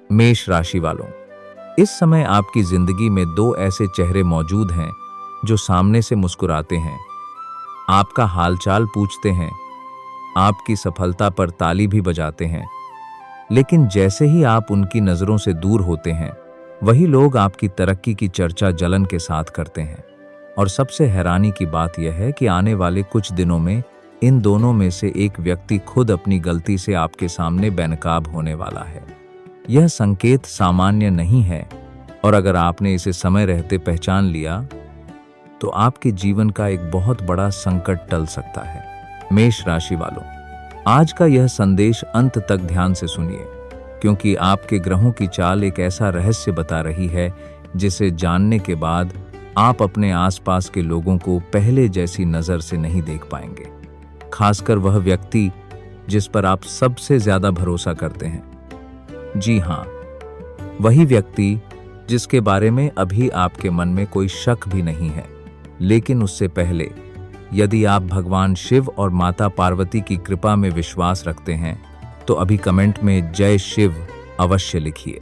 मेष राशि वालों, इस समय आपकी जिंदगी में दो ऐसे चेहरे मौजूद हैं जो सामने से मुस्कुराते हैं, आपका हालचाल पूछते हैं, आपकी सफलता पर ताली भी बजाते हैं। लेकिन जैसे ही आप उनकी नजरों से दूर होते हैं, वही लोग आपकी तरक्की की चर्चा जलन के साथ करते हैं। और सबसे हैरानी की बात यह है कि आने वाले कुछ दिनों में इन दोनों में से एक व्यक्ति खुद अपनी गलती से आपके सामने बेनकाब होने वाला है। यह संकेत सामान्य नहीं है, और अगर आपने इसे समय रहते पहचान लिया तो आपके जीवन का एक बहुत बड़ा संकट टल सकता है। मेष राशि वालों, आज का यह संदेश अंत तक ध्यान से सुनिए, क्योंकि आपके ग्रहों की चाल एक ऐसा रहस्य बता रही है जिसे जानने के बाद आप अपने आसपास के लोगों को पहले जैसी नजर से नहीं देख पाएंगे। खासकर वह व्यक्ति जिस पर आप सबसे ज्यादा भरोसा करते हैं। जी हाँ, वही व्यक्ति जिसके बारे में अभी आपके मन में कोई शक भी नहीं है। लेकिन उससे पहले, यदि आप भगवान शिव और माता पार्वती की कृपा में विश्वास रखते हैं तो अभी कमेंट में जय शिव अवश्य लिखिए।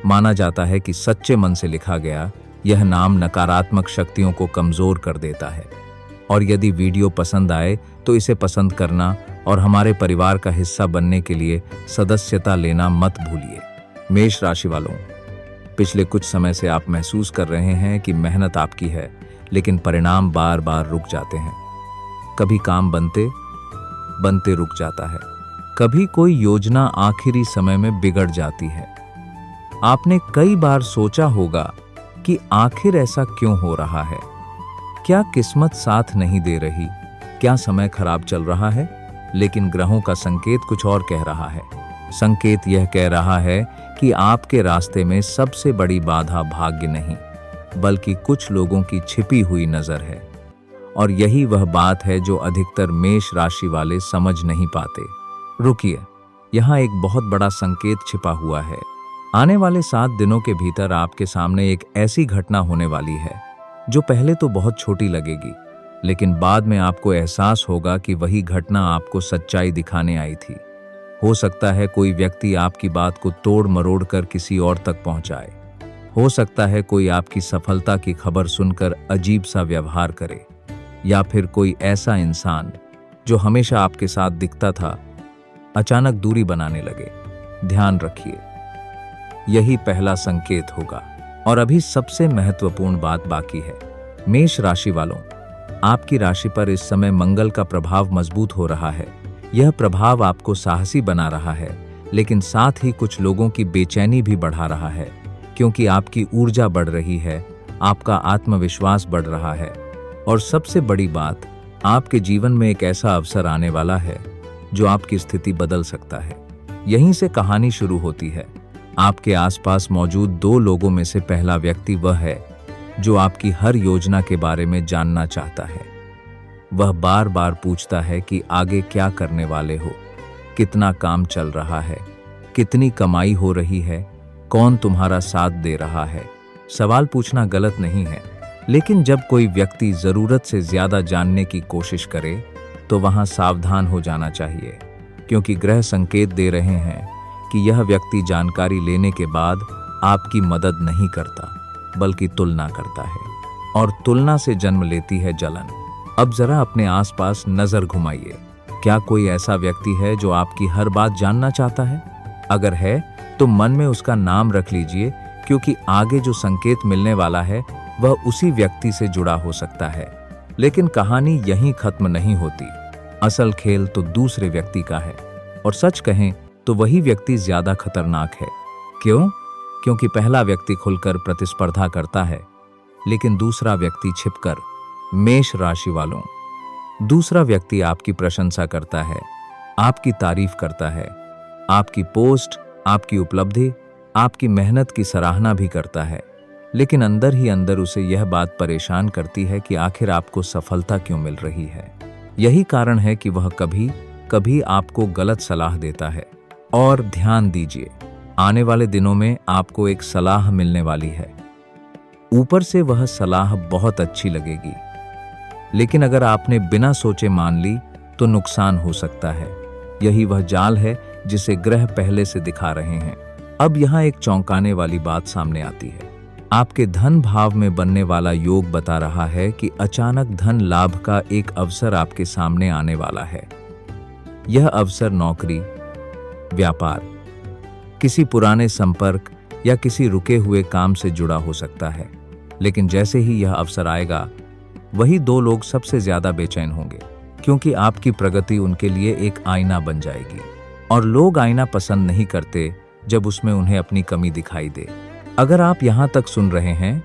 माना जाता है कि सच्चे मन से लिखा गया यह नाम नकारात्मक शक्तियों को कमजोर कर देता है। और यदि वीडियो पसंद आए तो इसे पसंद करना और हमारे परिवार का हिस्सा बनने के लिए सदस्यता लेना मत भूलिए। मेष राशि वालों, पिछले कुछ समय से आप महसूस कर रहे हैं कि मेहनत आपकी है, लेकिन परिणाम बार बार रुक जाते हैं। कभी काम बनते बनते रुक जाता है, कभी कोई योजना आखिरी समय में बिगड़ जाती है। आपने कई बार सोचा होगा कि आखिर ऐसा क्यों हो रहा है? क्या किस्मत साथ नहीं दे रही? क्या समय खराब चल रहा है? लेकिन ग्रहों का संकेत कुछ और कह रहा है। संकेत यह कह रहा है कि आपके रास्ते में सबसे बड़ी बाधा भाग्य नहीं, बल्कि कुछ लोगों की छिपी हुई नजर है। और यही वह बात है जो अधिकतर मेष राशि वाले समझ नहीं पाते। रुकिए, यहाँ एक बहुत बड़ा संकेत छिपा हुआ है। आने वाले 7 दिनों के भीतर आपके सामने एक ऐसी घटना होने वाली है जो पहले तो बहुत छोटी लगेगी, लेकिन बाद में आपको एहसास होगा कि वही घटना आपको सच्चाई दिखाने आई थी। हो सकता है कोई व्यक्ति आपकी बात को तोड़ मरोड़ कर किसी और तक पहुंचाए। हो सकता है कोई आपकी सफलता की खबर सुनकर अजीब सा व्यवहार करे, या फिर कोई ऐसा इंसान जो हमेशा आपके साथ दिखता था अचानक दूरी बनाने लगे। ध्यान रखिए, यही पहला संकेत होगा। और अभी सबसे महत्वपूर्ण बात बाकी है। मेष राशि वालों, आपकी राशि पर इस समय मंगल का प्रभाव मजबूत हो रहा है। यह प्रभाव आपको साहसी बना रहा है, लेकिन साथ ही कुछ लोगों की बेचैनी भी बढ़ा रहा है, क्योंकि आपकी ऊर्जा बढ़ रही है, आपका आत्मविश्वास बढ़ रहा है। और सबसे बड़ी बात, आपके जीवन में एक ऐसा अवसर आने वाला है जो आपकी स्थिति बदल सकता है। यहीं से कहानी शुरू होती है। आपके आसपास मौजूद 2 लोगों में से पहला व्यक्ति वह है जो आपकी हर योजना के बारे में जानना चाहता है। वह बार बार पूछता है कि आगे क्या करने वाले हो, कितना काम चल रहा है, कितनी कमाई हो रही है, कौन तुम्हारा साथ दे रहा है। सवाल पूछना गलत नहीं है, लेकिन जब कोई व्यक्ति जरूरत से ज्यादा जानने की कोशिश करे तो वहां सावधान हो जाना चाहिए, क्योंकि ग्रह संकेत दे रहे हैं कि यह व्यक्ति जानकारी लेने के बाद आपकी मदद नहीं करता, बल्कि तुलना करता है, और तुलना से जन्म लेती है जलन। अब जरा अपने आसपास नजर घुमाइए। क्या कोई ऐसा व्यक्ति है जो आपकी हर बात जानना चाहता है? अगर है तो मन में उसका नाम रख लीजिए, क्योंकि आगे जो संकेत मिलने वाला है वह उसी व्यक्ति से जुड़ा हो सकता है। लेकिन कहानी यहीं खत्म नहीं होती। असल खेल तो दूसरे व्यक्ति का है, और सच कहें तो वही व्यक्ति ज्यादा खतरनाक है। क्यों? क्योंकि पहला व्यक्ति खुलकर प्रतिस्पर्धा करता है, लेकिन दूसरा व्यक्ति छिपकर। मेष राशि वालों, दूसरा व्यक्ति आपकी प्रशंसा करता है, आपकी तारीफ करता है, आपकी पोस्ट, आपकी उपलब्धि, आपकी मेहनत की सराहना भी करता है। लेकिन अंदर ही अंदर उसे यह बात परेशान करती है कि आखिर आपको सफलता क्यों मिल रही है। यही कारण है कि वह कभी कभी आपको गलत सलाह देता है। और ध्यान दीजिए, आने वाले दिनों में आपको एक सलाह मिलने वाली है। ऊपर से वह सलाह बहुत अच्छी लगेगी, लेकिन अगर आपने बिना सोचे मान ली तो नुकसान हो सकता है। यही वह जाल है जिसे ग्रह पहले से दिखा रहे हैं। अब यहाँ एक चौंकाने वाली बात सामने आती है। आपके धन भाव में बनने वाला योग बता रहा है कि अचानक धन लाभ का एक अवसर आपके सामने आने वाला है। यह अवसर नौकरी, व्यापार, किसी पुराने संपर्क या किसी रुके हुए काम से जुड़ा हो सकता है। लेकिन जैसे ही यह अवसर आएगा, वही दो लोग सबसे ज्यादा बेचैन होंगे, क्योंकि आपकी प्रगति उनके लिए एक आईना बन जाएगी। और लोग आईना पसंद नहीं करते जब उसमें उन्हें अपनी कमी दिखाई दे। अगर आप यहां तक सुन रहे हैं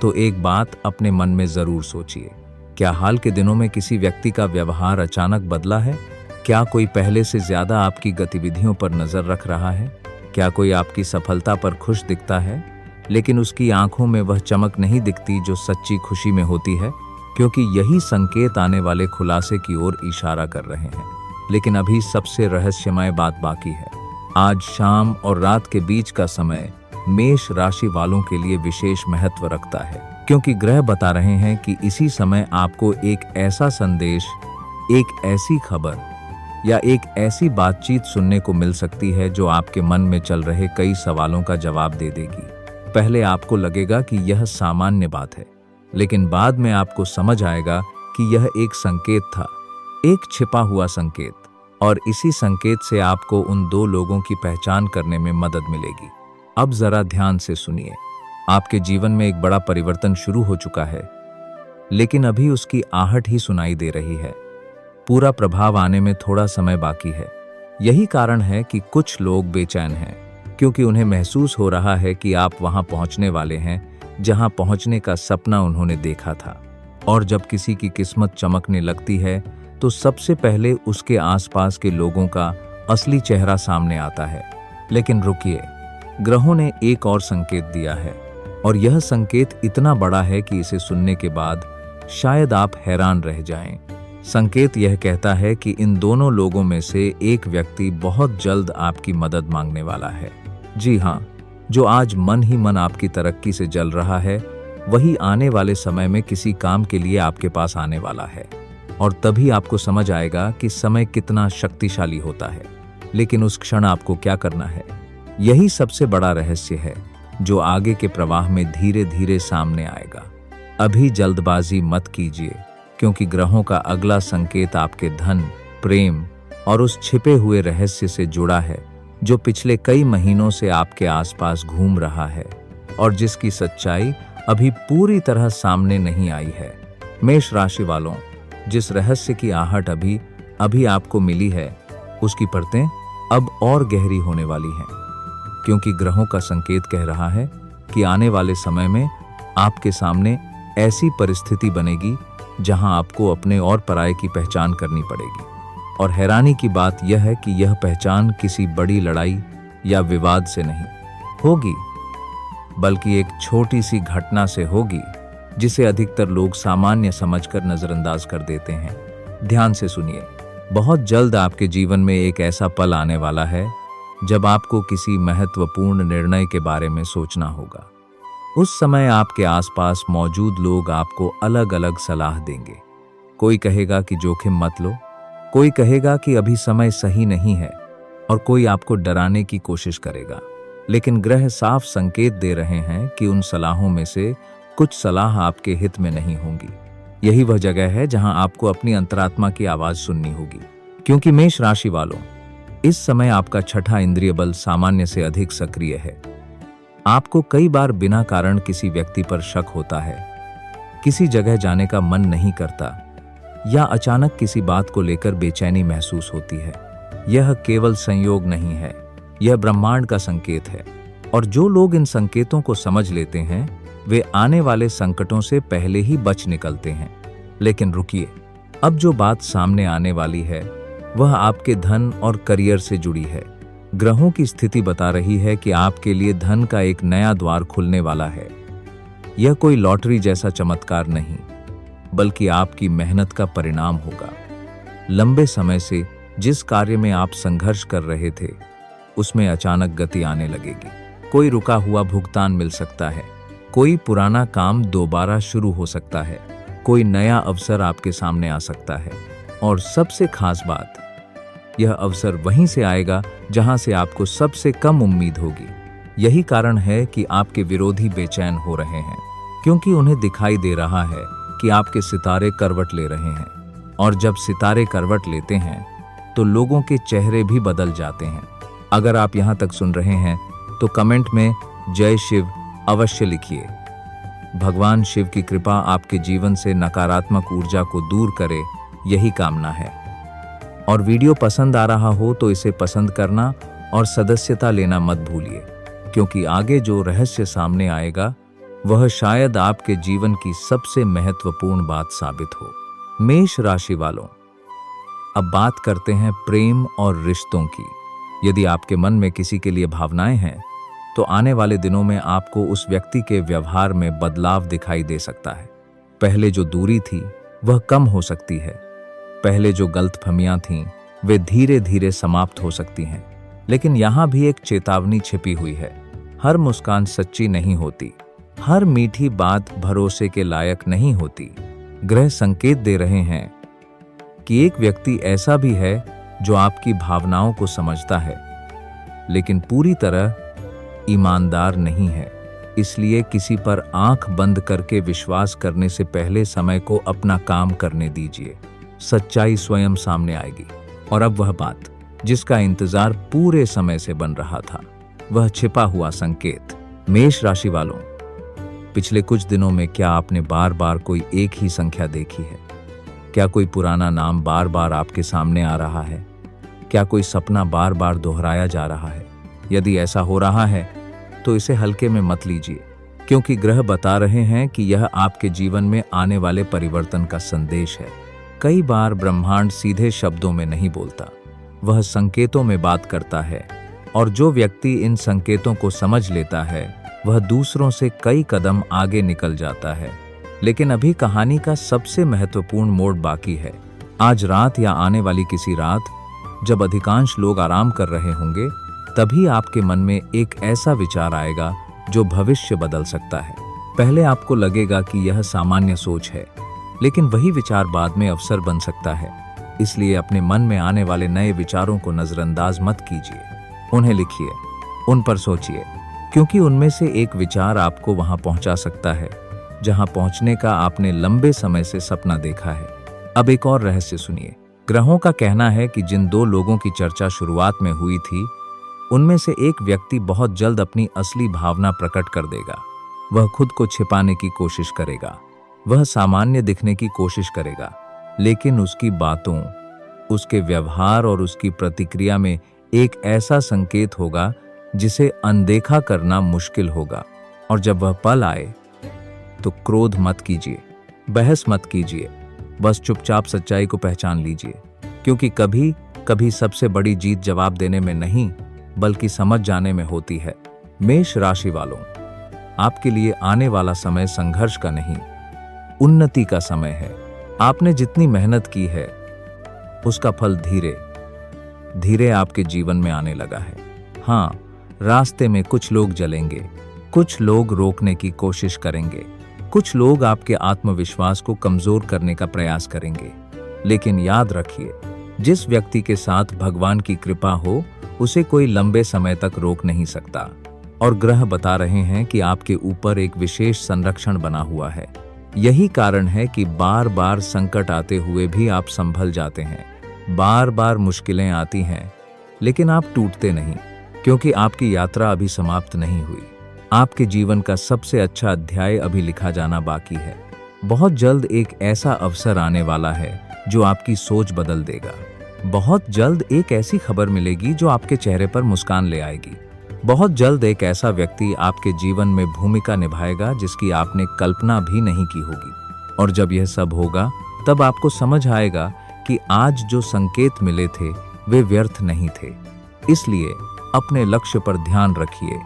तो एक बात अपने मन में जरूर सोचिए। क्या हाल के दिनों में किसी व्यक्ति का व्यवहार अचानक बदला है? क्या कोई पहले से ज्यादा आपकी गतिविधियों पर नजर रख रहा है? क्या कोई आपकी सफलता पर खुश दिखता है, लेकिन उसकी आंखों में वह चमक नहीं दिखती जो सच्ची खुशी में होती है? क्योंकि यही संकेत आने वाले खुलासे की ओर इशारा कर रहे हैं। लेकिन अभी सबसे रहस्यमय बात बाकी है। आज शाम और रात के बीच का समय मेष राशि वालों के लिए विशेष महत्व रखता है, क्योंकि ग्रह बता रहे हैं कि इसी समय आपको एक ऐसा संदेश, एक ऐसी खबर या एक ऐसी बातचीत सुनने को मिल सकती है जो आपके मन में चल रहे कई सवालों का जवाब दे देगी। पहले आपको लगेगा कि यह सामान्य बात है, लेकिन बाद में आपको समझ आएगा कि यह एक संकेत था, एक छिपा हुआ संकेत। और इसी संकेत से आपको उन दो लोगों की पहचान करने में मदद मिलेगी। अब जरा ध्यान से सुनिए। आपके जीवन में एक बड़ा परिवर्तन शुरू हो चुका है, लेकिन अभी उसकी आहट ही सुनाई दे रही है। पूरा प्रभाव आने में थोड़ा समय बाकी है। यही कारण है कि कुछ लोग बेचैन हैं, क्योंकि उन्हें महसूस हो रहा है कि आप वहां पहुंचने वाले हैं जहां पहुंचने का सपना उन्होंने देखा था। और जब किसी की किस्मत चमकने लगती है तो सबसे पहले उसके आसपास के लोगों का असली चेहरा सामने आता है। लेकिन रुकिए, ग्रहों ने एक और संकेत दिया है, और यह संकेत इतना बड़ा है कि इसे सुनने के बाद शायद आप हैरान रह जाएं। संकेत यह कहता है कि इन दोनों लोगों में से एक व्यक्ति बहुत जल्द आपकी मदद मांगने वाला है। जी हाँ, जो आज मन ही मन आपकी तरक्की से जल रहा है, वही आने वाले समय में किसी काम के लिए आपके पास आने वाला है। और तभी आपको समझ आएगा कि समय कितना शक्तिशाली होता है। लेकिन उस क्षण आपको क्या करना है, यही सबसे बड़ा रहस्य है, जो आगे के प्रवाह में धीरे धीरे सामने आएगा। अभी जल्दबाजी मत कीजिए, क्योंकि ग्रहों का अगला संकेत आपके धन, प्रेम और उस छिपे हुए रहस्य से जुड़ा है जो पिछले कई महीनों से आपके आसपास घूम रहा है और जिसकी सच्चाई अभी पूरी तरह सामने नहीं आई है। मेष राशि वालों, जिस रहस्य की आहट अभी आपको मिली है, उसकी परतें अब और गहरी होने वाली हैं, क्योंकि ग्रहों का संकेत कह रहा है कि आने वाले समय में आपके सामने ऐसी परिस्थिति बनेगी जहां आपको अपने और पराये की पहचान करनी पड़ेगी। और हैरानी की बात यह है कि यह पहचान किसी बड़ी लड़ाई या विवाद से नहीं होगी, बल्कि एक छोटी सी घटना से होगी जिसे अधिकतर लोग सामान्य समझकर नजरअंदाज कर देते हैं। ध्यान से सुनिए, बहुत जल्द आपके जीवन में एक ऐसा पल आने वाला है जब आपको किसी महत्वपूर्ण निर्णय के बारे में सोचना होगा। उस समय आपके आसपास मौजूद लोग आपको अलग अलग सलाह देंगे। कोई कहेगा कि जोखिम मत लो, कोई कहेगा कि अभी समय सही नहीं है, और कोई आपको डराने की कोशिश करेगा। लेकिन ग्रह साफ संकेत दे रहे हैं कि उन सलाहों में से कुछ सलाह आपके हित में नहीं होंगी। यही वह जगह है जहां आपको अपनी अंतरात्मा की आवाज सुननी होगी। क्योंकि मेष राशि वालों, इस समय आपका छठा इंद्रिय बल सामान्य से अधिक सक्रिय है। आपको कई बार बिना कारण किसी व्यक्ति पर शक होता है, किसी जगह जाने का मन नहीं करता, या अचानक किसी बात को लेकर बेचैनी महसूस होती है। यह केवल संयोग नहीं है, यह ब्रह्मांड का संकेत है। और जो लोग इन संकेतों को समझ लेते हैं, वे आने वाले संकटों से पहले ही बच निकलते हैं। लेकिन रुकिए, अब जो बात सामने आने वाली है वह आपके धन और करियर से जुड़ी है। ग्रहों की स्थिति बता रही है कि आपके लिए धन का एक नया द्वार खुलने वाला है। यह कोई लॉटरी जैसा चमत्कार नहीं, बल्कि आपकी मेहनत का परिणाम होगा। लंबे समय से जिस कार्य में आप संघर्ष कर रहे थे, उसमें अचानक गति आने लगेगी। कोई रुका हुआ भुगतान मिल सकता है, कोई पुराना काम दोबारा शुरू हो सकता है, कोई नया अवसर आपके सामने आ सकता है। और सबसे खास बात, यह अवसर वहीं से आएगा जहां से आपको सबसे कम उम्मीद होगी। यही कारण है कि आपके विरोधी बेचैन हो रहे हैं, क्योंकि उन्हें दिखाई दे रहा है कि आपके सितारे करवट ले रहे हैं। और जब सितारे करवट लेते हैं तो लोगों के चेहरे भी बदल जाते हैं। अगर आप यहां तक सुन रहे हैं तो कमेंट में जय शिव अवश्य लिखिए। भगवान शिव की कृपा आपके जीवन से नकारात्मक ऊर्जा को दूर करे, यही कामना है। और वीडियो पसंद आ रहा हो तो इसे पसंद करना और सदस्यता लेना मत भूलिए, क्योंकि आगे जो रहस्य सामने आएगा वह शायद आपके जीवन की सबसे महत्वपूर्ण बात साबित हो। मेष राशि वालों, अब बात करते हैं प्रेम और रिश्तों की। यदि आपके मन में किसी के लिए भावनाएं हैं तो आने वाले दिनों में आपको उस व्यक्ति के व्यवहार में बदलाव दिखाई दे सकता है। पहले जो दूरी थी वह कम हो सकती है। पहले जो गलतफहमियां थीं वे धीरे धीरे समाप्त हो सकती हैं। लेकिन यहाँ भी एक चेतावनी छिपी हुई है। हर मुस्कान सच्ची नहीं होती, हर मीठी बात भरोसे के लायक नहीं होती। ग्रह संकेत दे रहे हैं कि एक व्यक्ति ऐसा भी है जो आपकी भावनाओं को समझता है, लेकिन पूरी तरह ईमानदार नहीं है। इसलिए किसी पर आंख बंद करके विश्वास करने से पहले समय को अपना काम करने दीजिए। सच्चाई स्वयं सामने आएगी। और अब वह बात जिसका इंतजार पूरे समय से बन रहा था, वह छिपा हुआ संकेत। मेष राशि वालों, पिछले कुछ दिनों में क्या आपने बार बार कोई एक ही संख्या देखी है? क्या कोई पुराना नाम बार बार आपके सामने आ रहा है? क्या कोई सपना बार बार दोहराया जा रहा है? यदि ऐसा हो रहा है तो इसे हल्के में मत लीजिए, क्योंकि ग्रह बता रहे हैं कि यह आपके जीवन में आने वाले परिवर्तन का संदेश है। कई बार ब्रह्मांड सीधे शब्दों में नहीं बोलता, वह संकेतों में बात करता है। और जो व्यक्ति इन संकेतों को समझ लेता है वह दूसरों से कई कदम आगे निकल जाता है। लेकिन अभी कहानी का सबसे महत्वपूर्ण मोड़ बाकी है। आज रात या आने वाली किसी रात, जब अधिकांश लोग आराम कर रहे होंगे, तभी आपके मन में एक ऐसा विचार आएगा जो भविष्य बदल सकता है। पहले आपको लगेगा कि यह सामान्य सोच है, लेकिन वही विचार बाद में अवसर बन सकता है। इसलिए अपने मन में आने वाले नए विचारों को नजरअंदाज मत कीजिए। उन्हें लिखिए, उन पर सोचिए, क्योंकि उनमें से एक विचार आपको वहां पहुंचा सकता है जहां पहुंचने का आपने लंबे समय से सपना देखा है। अब एक और रहस्य सुनिए। ग्रहों का कहना है कि जिन दो लोगों की चर्चा शुरुआत में हुई थी, उनमें से एक व्यक्ति बहुत जल्द अपनी असली भावना प्रकट कर देगा। वह खुद को छिपाने की कोशिश करेगा, वह सामान्य दिखने की कोशिश करेगा, लेकिन उसकी बातों, उसके व्यवहार और उसकी प्रतिक्रिया में एक ऐसा संकेत होगा जिसे अनदेखा करना मुश्किल होगा। और जब वह पल आए तो क्रोध मत कीजिए, बहस मत कीजिए, बस चुपचाप सच्चाई को पहचान लीजिए, क्योंकि कभी कभी सबसे बड़ी जीत जवाब देने में नहीं बल्कि समझ जाने में होती है। मेष राशि वालों, आपके लिए आने वाला समय संघर्ष का नहीं, उन्नति का समय है। आपने जितनी मेहनत की है उसका फल धीरे धीरे आपके जीवन में आने लगा है। हाँ, रास्ते में कुछ लोग जलेंगे, कुछ लोग रोकने की कोशिश करेंगे, कुछ लोग आपके आत्मविश्वास को कमजोर करने का प्रयास करेंगे। लेकिन याद रखिए, जिस व्यक्ति के साथ भगवान की कृपा हो उसे कोई लंबे समय तक रोक नहीं सकता। और ग्रह बता रहे हैं कि आपके ऊपर एक विशेष संरक्षण बना हुआ है। यही कारण है कि बार बार संकट आते हुए भी आप संभल जाते हैं। बार बार मुश्किलें आती हैं, लेकिन आप टूटते नहीं, क्योंकि आपकी यात्रा अभी समाप्त नहीं हुई। आपके जीवन का सबसे अच्छा अध्याय अभी लिखा जाना बाकी है। बहुत जल्द एक ऐसा अवसर आने वाला है जो आपकी सोच बदल देगा। बहुत जल्द एक ऐसी खबर मिलेगी जो आपके चेहरे पर मुस्कान ले आएगी। बहुत जल्द एक ऐसा व्यक्ति आपके जीवन में भूमिका निभाएगा जिसकी आपने कल्पना भी नहीं की होगी। और जब यह सब होगा तब आपको समझ आएगा कि आज जो संकेत मिले थे वे व्यर्थ नहीं थे। इसलिए अपने लक्ष्य पर ध्यान रखिए,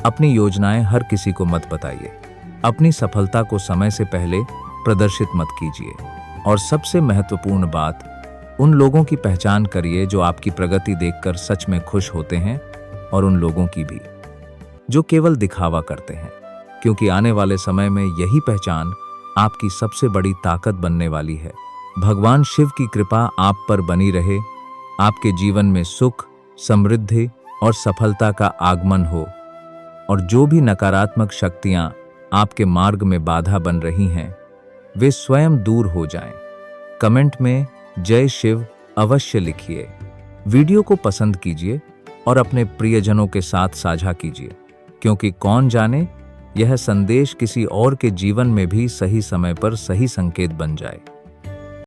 अपनी योजनाएं हर किसी को मत बताइए, अपनी सफलता को समय से पहले प्रदर्शित मत कीजिए। और सबसे महत्वपूर्ण बात, उन लोगों की पहचान करिए जो आपकी प्रगति देखकर सच में खुश होते हैं, और उन लोगों की भी जो केवल दिखावा करते हैं, क्योंकि आने वाले समय में यही पहचान आपकी सबसे बड़ी ताकत बनने वाली है। भगवान शिव की कृपा आप पर बनी रहे। आपके जीवन में सुख, समृद्धि और सफलता का आगमन हो, और जो भी नकारात्मक शक्तियां आपके मार्ग में बाधा बन रही हैं, वे स्वयं दूर हो जाएं। कमेंट में जय शिव अवश्य लिखिए। वीडियो को पसंद कीजिए और अपने प्रियजनों के साथ साझा कीजिए, क्योंकि कौन जाने यह संदेश किसी और के जीवन में भी सही समय पर सही संकेत बन जाए।